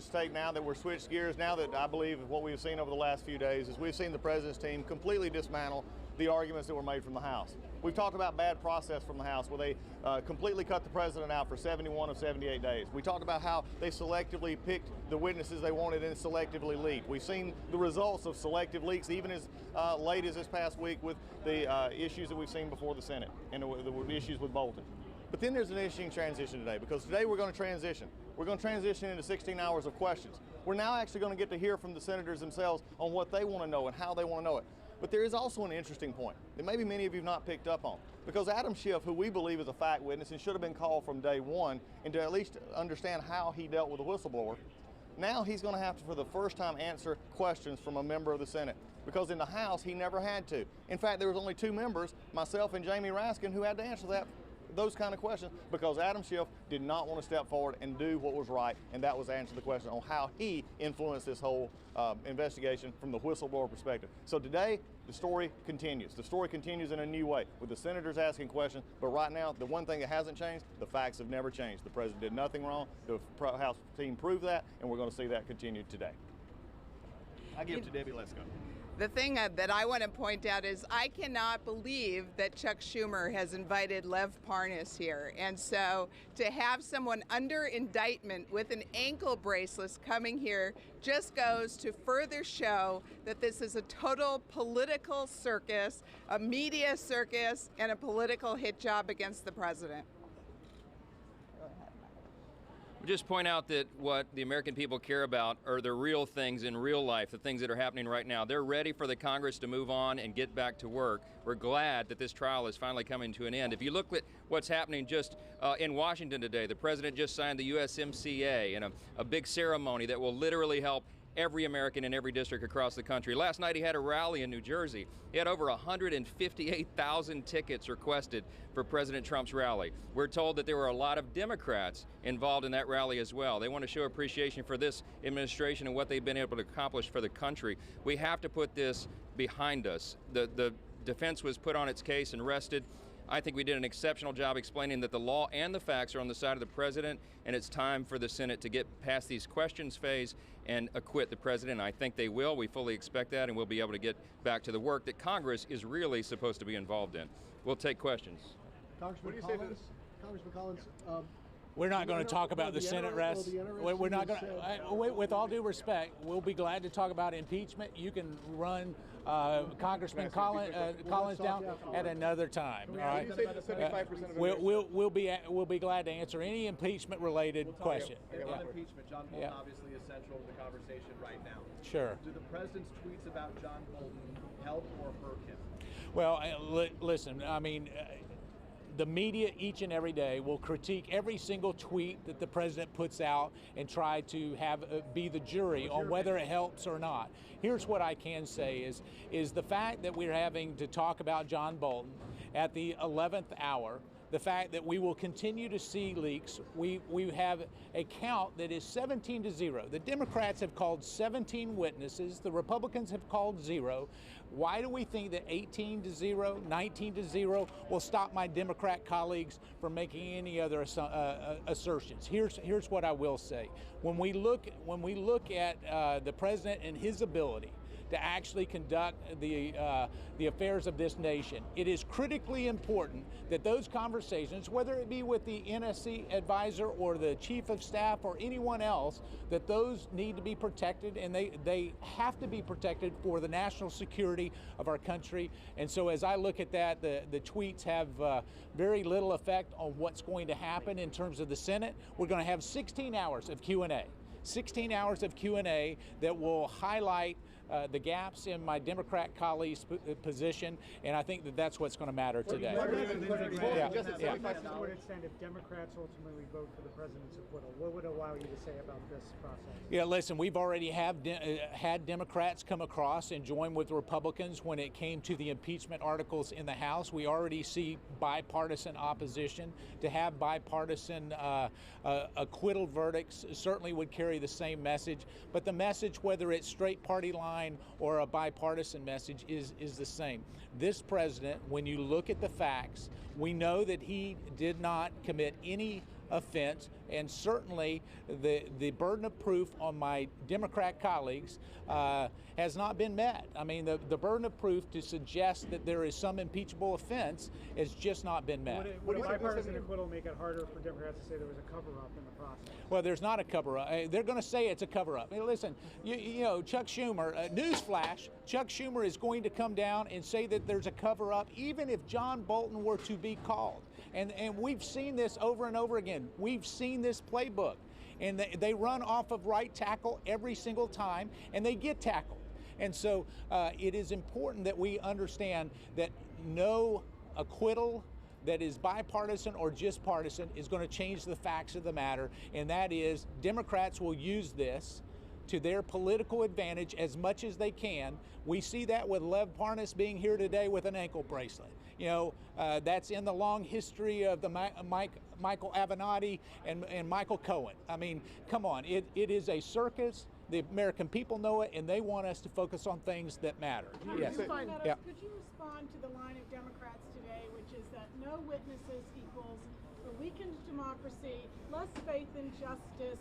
to take now that we're switched gears, now that I believe what we've seen over the last few days is we've seen the president's team completely dismantle the arguments that were made from the House. We've talked about bad process from the House where they completely cut the president out for 71 of 78 days. We talked about how they selectively picked the witnesses they wanted and selectively leaked. We've seen the results of selective leaks even as late as this past week with the issues that we've seen before the Senate and the issues with Bolton. But then there's an interesting transition today, because today we're going to transition. We're going to transition into 16 hours of questions. We're now actually going to get to hear from the senators themselves on what they want to know and how they want to know it. But there is also an interesting point that maybe many of you have not picked up on, because Adam Schiff, who we believe is a fact witness and should have been called from day one and to at least understand how he dealt with a whistleblower, now he's going to have to, for the first time, answer questions from a member of the Senate, because in the House he never had to. In fact, there was only two members, myself and Jamie Raskin, who had to answer those kind of questions, because Adam Schiff did not want to step forward and do what was right, and that was answer the question on how he influenced this whole investigation from the whistleblower perspective. So today, the story continues. The story continues in a new way, with the senators asking questions, but right now, the one thing that hasn't changed, the facts have never changed. The president did nothing wrong. The House team proved that, and we're going to see that continue today. I give it to Debbie. Let's go. The thing that I want to point out is I cannot believe that Chuck Schumer has invited Lev Parnas here. And so to have someone under indictment with an ankle bracelet coming here just goes to further show that this is a total political circus, a media circus, and a political hit job against the president. Just point out that what the American people care about are the real things in real life, the things that are happening right now. They're ready for the Congress to move on and get back to work. We're glad that this trial is finally coming to an end. If you look at what's happening just in Washington today, the president just signed the USMCA and a big ceremony that will literally help every American in every district across the country. Last night he had a rally in New Jersey. He had over 158,000 tickets requested for President Trump's rally. We're told that there were a lot of Democrats involved in that rally as well. They want to show appreciation for this administration and what they've been able to accomplish for the country. We have to put this behind us. The defense was put on its case and rested. I think we did an exceptional job explaining that the law and the facts are on the side of the president, and it's time for the Senate to get past these questions phase and acquit the president. I think they will. We fully expect that, and we'll be able to get back to the work that Congress is really supposed to be involved in. We'll take questions. Congressman Collins, we're not going to talk about the Senate rest. We're not going to. With all due respect, we'll be glad to talk about impeachment. You can run Congressman Collins down at another time. All right. We'll be glad to answer any impeachment-related question. On impeachment, John Bolton obviously is central to the conversation right now. Sure. Do the president's tweets about John Bolton help or hurt him? Well, listen. I mean. The media each and every day will critique every single tweet that the president puts out and try to have be the jury on whether it helps or not. Here's what I can say is the fact that we're having to talk about John Bolton at the 11th hour, the fact that we will continue to see leaks. We have a count that is 17-0. The Democrats have called 17 witnesses. The Republicans have called 0. Why do we think that 18-0, 19-0 will stop my Democrat colleagues from making any other assertions? Here's what I will say. When we look at the president and his ability to actually conduct the affairs of this nation, it is critically important that those conversations, whether it be with the NSC advisor or the chief of staff or anyone else, that those need to be protected, and they have to be protected for the national security of our country. And so as I look at that, the tweets have very little effect on what's going to happen in terms of the Senate. We're going to have 16 hours of Q&A. 16 hours of Q&A that will highlight the gaps in my Democrat colleagues' position, and I think that that's what's going to matter today. To what extent, if Democrats ultimately vote for the president's acquittal, what would allow you to say about this process? Yeah, listen, we've already had Democrats come across and join with Republicans when it came to the impeachment articles in the House. We already see bipartisan opposition. To have bipartisan acquittal verdicts certainly would carry the same message, but the message, whether it's straight party line or a bipartisan message, is the same. This president, when you look at the facts, we know that he did not commit any offense and certainly the burden of proof on my Democrat colleagues has not been met. I mean, the burden of proof to suggest that there is some impeachable offense has just not been met. Would a bipartisan acquittal make it harder for Democrats to say there was a cover-up in the process? Well, there's not a cover-up. They're going to say it's a cover-up. Hey, listen, you know, Chuck Schumer, newsflash, Chuck Schumer is going to come down and say that there's a cover-up even if John Bolton were to be called. And we've seen this over and over again. We've seen this playbook. And they run off of right tackle every single time, and they get tackled. And so it is important that we understand that no acquittal that is bipartisan or just partisan is going to change the facts of the matter, and that is Democrats will use this to their political advantage as much as they can. We see that with Lev Parnas being here today with an ankle bracelet. You know, that's in the long history of the Michael Avenatti and Michael Cohen. I mean, come on, it is a circus. The American people know it, and they want us to focus on things that matter. Yes. Yeah. Could you respond to the line of Democrats today, which is that no witnesses equals a weakened democracy, less faith in justice,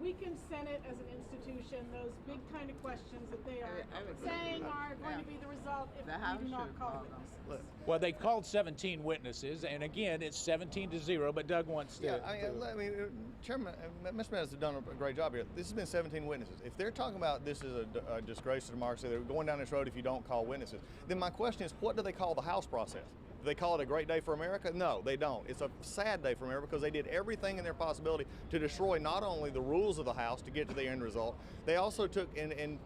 weakened Senate as an institution, those big kind of questions that they are saying are going to be the result if we do not call witnesses? Well, they called 17 witnesses, and again, it's 17-0, but Doug wants to... Yeah, I mean, Chairman, Mr. Maddox has done a great job here. This has been 17 witnesses. If they're talking about this is a disgrace to democracy, they're going down this road if you don't call witnesses, then my question is, what do they call the House process? Do they call it a great day for America? No, they don't. It's a sad day for America because they did everything in their possibility to destroy not only the rules of the House to get to the end result, they also took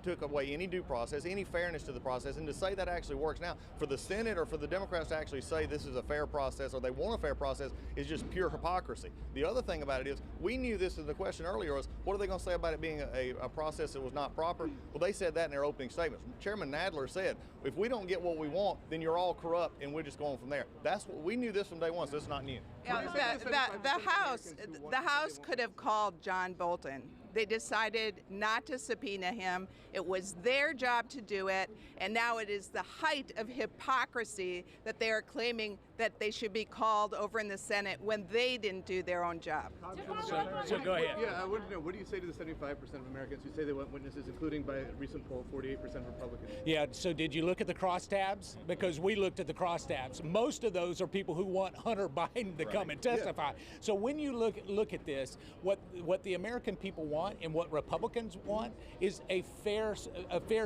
took away any due process, any fairness to the process, and to say that actually works now, for the Senate or for the Democrats to actually say this is a fair process or they want a fair process is just pure hypocrisy. The other thing about it is, we knew this, as the question earlier was, what are they going to say about it being a process that was not proper? Well, they said that in their opening statements. Chairman Nadler said, if we don't get what we want, then you're all corrupt and we're just going from there. That's what we knew this from day one, so it's not new. Yeah, the House could have called John Bolton. They decided not to subpoena him. It was their job to do it, and now it is the height of hypocrisy that they are claiming that they should be called over in the Senate when they didn't do their own job. So go ahead. Yeah, I want to know, what do you say to the 75% of Americans who say they want witnesses, including by a recent poll, 48% Republicans? Yeah, so did you look at the crosstabs? Because we looked at the crosstabs. Most of those are people who want Hunter Biden to come and testify. Yeah. So when you look at this, what the American people want and what Republicans want is a fair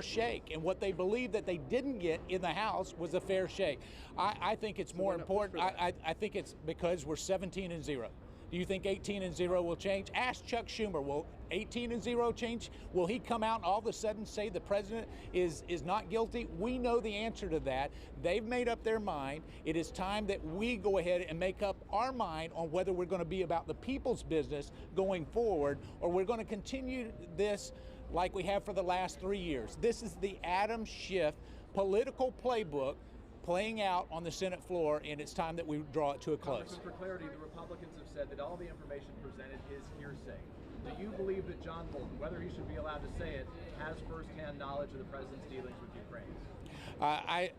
shake. And what they believe that they didn't get in the House was a fair shake. I think it's more important. I think it's because we're 17-0. Do you think 18-0 will change? Ask Chuck Schumer, will 18-0 change? Will he come out and all of a sudden say the president is not guilty? We know the answer to that. They've made up their mind. It is time that we go ahead and make up our mind on whether we're going to be about the people's business going forward, or we're going to continue this like we have for the last 3 years. This is the Adam Schiff political playbook playing out on the Senate floor, and it's time that we draw it to a close. For clarity, the Republicans have said that all the information presented is hearsay. Do you believe that John Bolton, whether he should be allowed to say it, has firsthand knowledge of the president's dealings with Ukraine?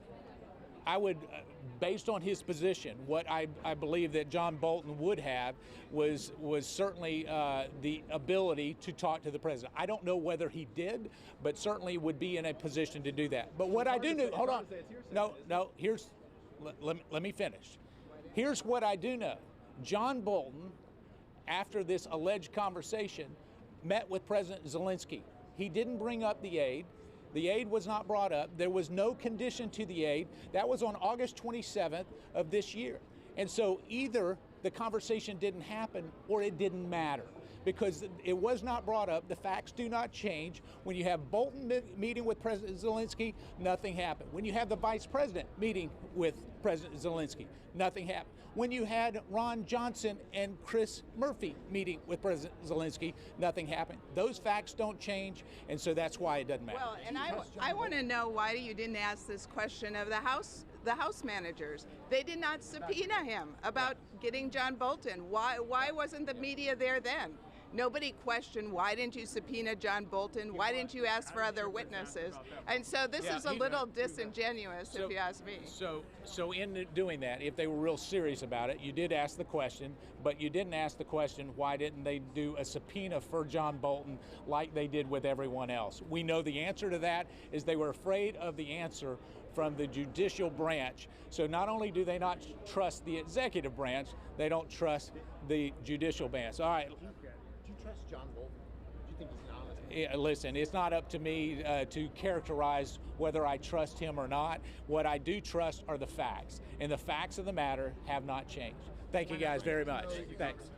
I would, based on his position, what I believe that John Bolton would have was certainly the ability to talk to the president. I don't know whether he did, but certainly would be in a position to do that. But what I do know, hold on, let me finish. Here's what I do know. John Bolton, after this alleged conversation, met with President Zelensky. He didn't bring up the aid. The aid was not brought up. There was no condition to the aid. That was on August 27th of this year. And so either the conversation didn't happen or it didn't matter, because it was not brought up. The facts do not change. When you have Bolton meeting with President Zelensky, nothing happened. When you have the vice president meeting with President Zelensky, nothing happened. When you had Ron Johnson and Chris Murphy meeting with President Zelensky, nothing happened. Those facts don't change, and so that's why it doesn't matter. Well, and I want to know why you didn't ask this question of the House managers. They did not subpoena him about getting John Bolton. Why wasn't the media there then? Nobody questioned, why didn't you subpoena John Bolton? Why didn't you ask for other witnesses? And so this is a little disingenuous, if you ask me. So in doing that, if they were real serious about it, you did ask the question, but you didn't ask the question, why didn't they do a subpoena for John Bolton like they did with everyone else? We know the answer to that is they were afraid of the answer from the judicial branch. So not only do they not trust the executive branch, they don't trust the judicial branch. All right. Do you trust John Bolton? Do you think he's an honest man? Yeah, listen, it's not up to me to characterize whether I trust him or not. What I do trust are the facts, and the facts of the matter have not changed. Thank you guys very much. Thanks.